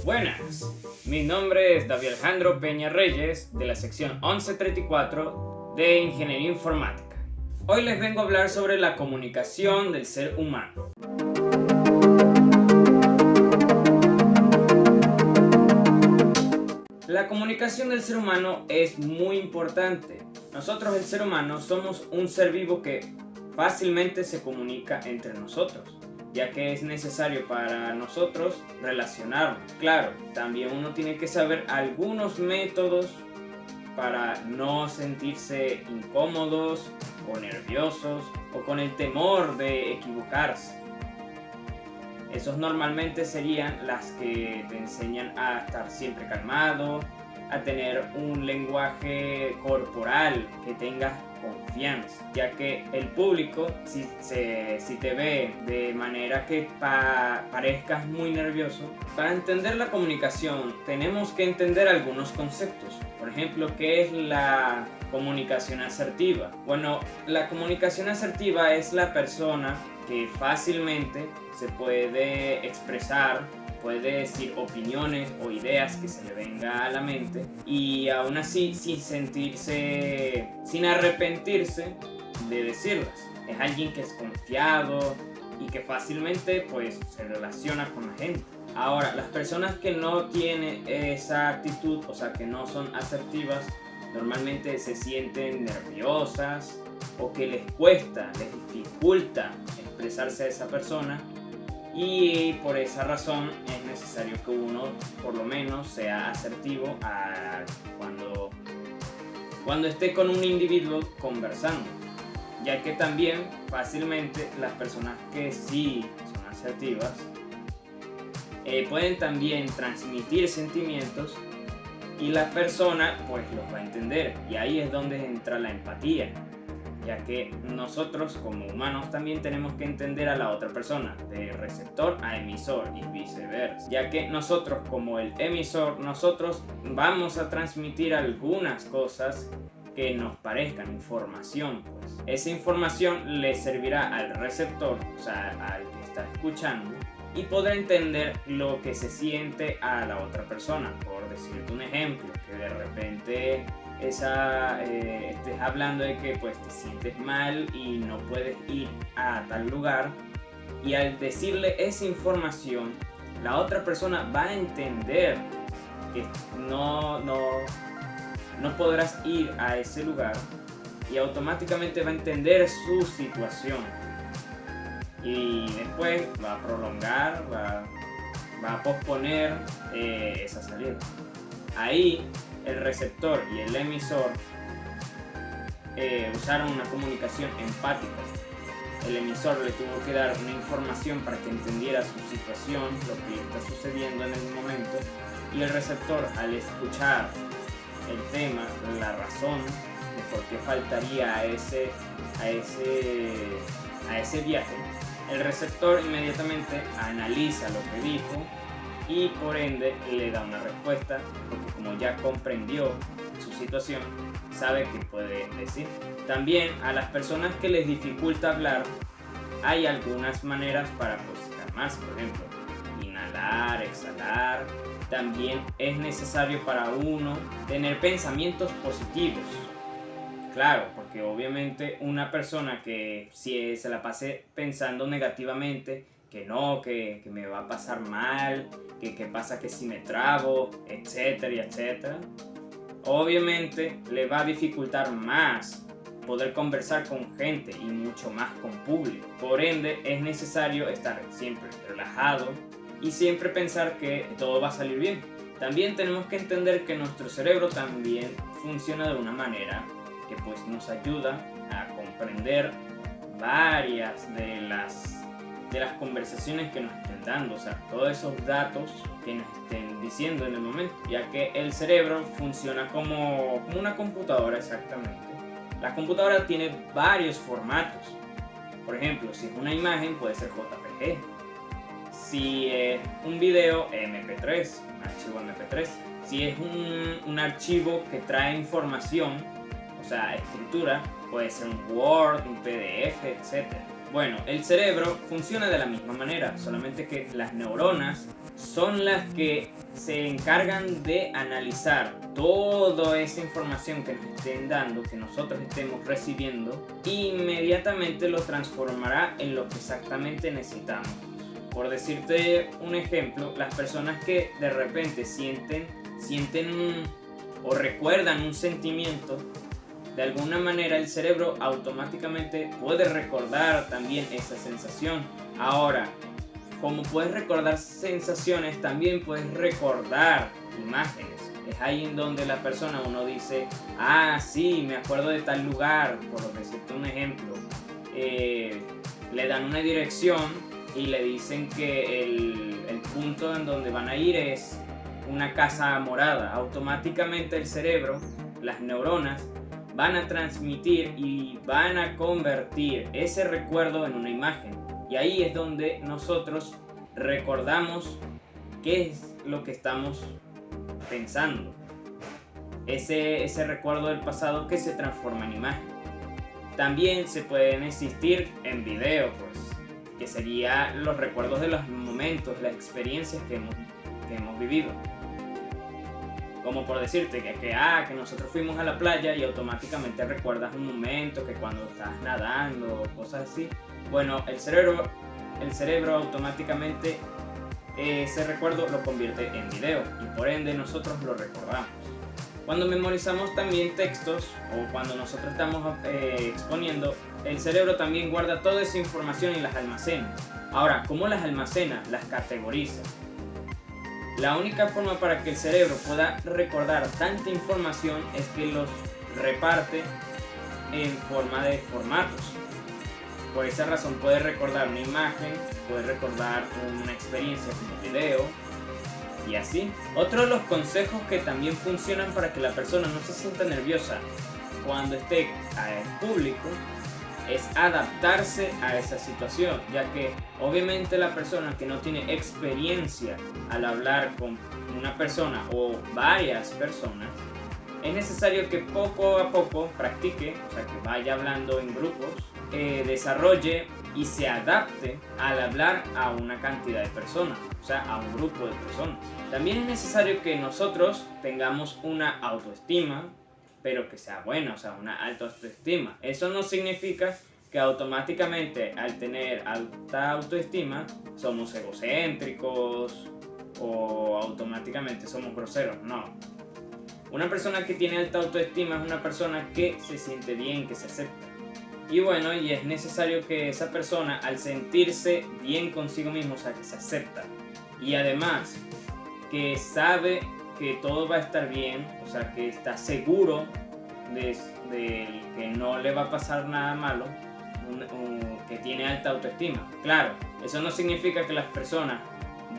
Buenas, mi nombre es David Alejandro Peña Reyes de la sección 1134 de Ingeniería Informática. Hoy les vengo a hablar sobre la comunicación del ser humano. La comunicación del ser humano es muy importante. Nosotros, el ser humano, somos un ser vivo que fácilmente se comunica entre nosotros, ya que es necesario para nosotros relacionarnos. Claro, también uno tiene que saber algunos métodos para no sentirse incómodos o nerviosos o con el temor de equivocarse. Esos normalmente serían las que te enseñan a estar siempre calmado, a tener un lenguaje corporal que tengas confianza, ya que el público, si te ve de manera que parezcas muy nervioso, para entender la comunicación tenemos que entender algunos conceptos. Por ejemplo, ¿qué es la comunicación asertiva? Bueno, la comunicación asertiva es la persona que fácilmente se puede expresar, puede decir opiniones o ideas que se le venga a la mente y aún así sin arrepentirse de decirlas. Es alguien que es confiado y que fácilmente pues se relaciona con la gente. Ahora, las personas que no tienen esa actitud, o sea que no son asertivas, normalmente se sienten nerviosas o que les cuesta, les dificulta expresarse a esa persona, y por esa razón es necesario que uno por lo menos sea asertivo cuando esté con un individuo conversando, ya que también fácilmente las personas que sí son asertivas pueden también transmitir sentimientos y la persona pues los va a entender, y ahí es donde entra la empatía, ya que nosotros como humanos también tenemos que entender a la otra persona, de receptor a emisor y viceversa, ya que nosotros como el emisor, nosotros vamos a transmitir algunas cosas que nos parezcan información, pues esa información le servirá al receptor, o sea, al que está escuchando, y podrá entender lo que se siente a la otra persona. Por decirte un ejemplo, que de repente estés hablando de que pues te sientes mal y no puedes ir a tal lugar, y al decirle esa información la otra persona va a entender que no podrás ir a ese lugar y automáticamente va a entender su situación y después va a prolongar, va a posponer esa salida. Ahí el receptor y el emisor usaron una comunicación empática. El emisor le tuvo que dar una información para que entendiera su situación, lo que está sucediendo en el momento, y el receptor, al escuchar el tema, la razón de por qué faltaría a ese viaje, el receptor inmediatamente analiza lo que dijo y por ende le da una respuesta, porque como ya comprendió su situación, sabe qué puede decir. También a las personas que les dificulta hablar, hay algunas maneras para calmarse. Por ejemplo, inhalar, exhalar. También es necesario para uno tener pensamientos positivos. Claro, porque obviamente una persona que si se la pase pensando negativamente, que me va a pasar mal, que pasa que si me trabo, etcétera y etcétera, obviamente le va a dificultar más poder conversar con gente y mucho más con público. Por ende, es necesario estar siempre relajado y siempre pensar que todo va a salir bien. También tenemos que entender que nuestro cerebro también funciona de una manera que pues nos ayuda a comprender varias de las conversaciones que nos estén dando, o sea, todos esos datos que nos estén diciendo en el momento, ya que el cerebro funciona como una computadora exactamente. La computadora tiene varios formatos. Por ejemplo, si es una imagen puede ser JPG, si es un video MP3, un archivo MP3, si es un archivo que trae información, o sea, escritura, puede ser un Word, un PDF, etc. Bueno, el cerebro funciona de la misma manera, solamente que las neuronas son las que se encargan de analizar toda esa información que nos estén dando, que nosotros estemos recibiendo, e inmediatamente lo transformará en lo que exactamente necesitamos. Por decirte un ejemplo, las personas que de repente sienten o recuerdan un sentimiento, de alguna manera el cerebro automáticamente puede recordar también esa sensación. Ahora, como puedes recordar sensaciones, también puedes recordar imágenes. Es ahí en donde la persona, uno dice, ah, sí, me acuerdo de tal lugar, por decirte un ejemplo. Le dan una dirección y le dicen que el punto en donde van a ir es una casa morada. Automáticamente el cerebro, las neuronas, van a transmitir y van a convertir ese recuerdo en una imagen. Y ahí es donde nosotros recordamos qué es lo que estamos pensando. Ese recuerdo del pasado que se transforma en imagen. También se pueden existir en video, pues, que serían los recuerdos de los momentos, las experiencias que hemos vivido. Como por decirte que nosotros fuimos a la playa y automáticamente recuerdas un momento, que cuando estás nadando o cosas así. Bueno, el cerebro automáticamente ese recuerdo lo convierte en video y por ende nosotros lo recordamos. Cuando memorizamos también textos o cuando nosotros estamos exponiendo, el cerebro también guarda toda esa información y las almacena. Ahora, ¿cómo las almacena? Las categoriza. La única forma para que el cerebro pueda recordar tanta información es que los reparte en forma de formatos. Por esa razón puede recordar una imagen, puede recordar una experiencia como video y así. Otro de los consejos que también funcionan para que la persona no se sienta nerviosa cuando esté en público es adaptarse a esa situación, ya que obviamente la persona que no tiene experiencia al hablar con una persona o varias personas, es necesario que poco a poco practique, o sea, que vaya hablando en grupos, desarrolle y se adapte al hablar a una cantidad de personas, o sea, a un grupo de personas. También es necesario que nosotros tengamos una autoestima, pero que sea buena, o sea, una alta autoestima. Eso no significa que automáticamente al tener alta autoestima somos egocéntricos o automáticamente somos groseros, no. Una persona que tiene alta autoestima es una persona que se siente bien, que se acepta. Y bueno, y es necesario que esa persona, al sentirse bien consigo mismo, o sea, que se acepta, y además que sabe que todo va a estar bien, o sea, que está seguro de que no le va a pasar nada malo, que tiene alta autoestima. Claro, eso no significa que las personas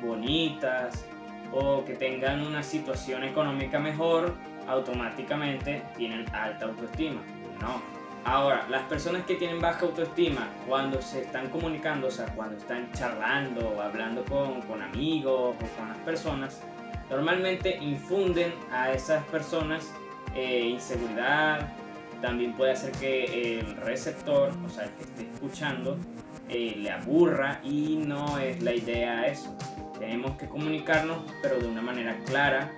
bonitas o que tengan una situación económica mejor automáticamente tienen alta autoestima. No. Ahora, las personas que tienen baja autoestima, cuando se están comunicando, o sea, cuando están charlando o hablando con amigos o con las personas, normalmente infunden a esas personas inseguridad. También puede hacer que el receptor, o sea, el que esté escuchando, le aburra y no es la idea eso. Tenemos que comunicarnos, pero de una manera clara,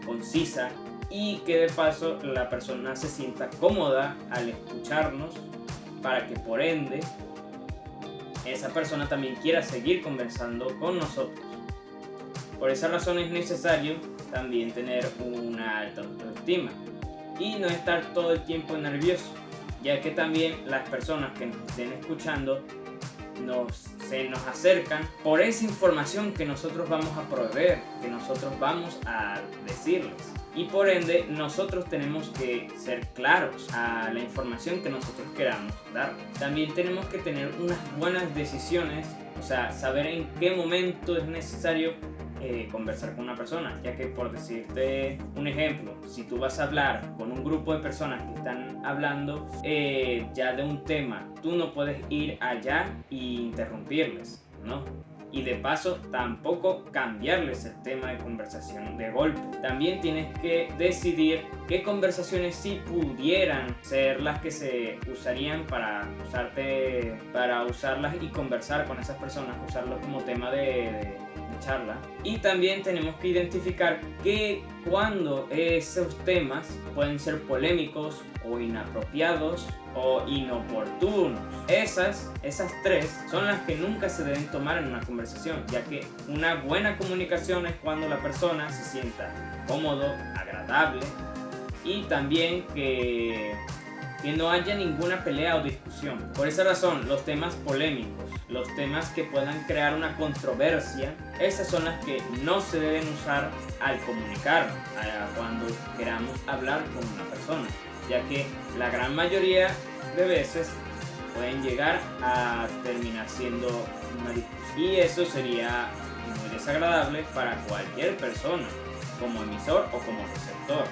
concisa y que de paso la persona se sienta cómoda al escucharnos para que por ende esa persona también quiera seguir conversando con nosotros. Por esa razón es necesario también tener una alta autoestima y no estar todo el tiempo nervioso, ya que también las personas que nos estén escuchando se nos acercan por esa información que nosotros vamos a proveer, que nosotros vamos a decirles. Y por ende nosotros tenemos que ser claros a la información que nosotros queramos dar. También tenemos que tener unas buenas decisiones, o sea, saber en qué momento es necesario conversar con una persona, ya que por decirte un ejemplo, si tú vas a hablar con un grupo de personas que están hablando ya de un tema, tú no puedes ir allá e interrumpirles, ¿no? y de paso tampoco cambiarles el tema de conversación de golpe. También tienes que decidir qué conversaciones sí pudieran ser las que se usarían para usarlas y conversar con esas personas, usarlo como tema de charla. Y también tenemos que identificar que cuando esos temas pueden ser polémicos o inapropiados o inoportunos. Esas tres son las que nunca se deben tomar en una conversación, ya que una buena comunicación es cuando la persona se sienta cómodo, agradable y también que no haya ninguna pelea o discusión. Por esa razón, los temas polémicos, los temas que puedan crear una controversia, esas son las que no se deben usar al comunicar, cuando queramos hablar con una persona, ya que la gran mayoría de veces pueden llegar a terminar siendo una discusión. Y eso sería muy desagradable para cualquier persona, como emisor o como receptor.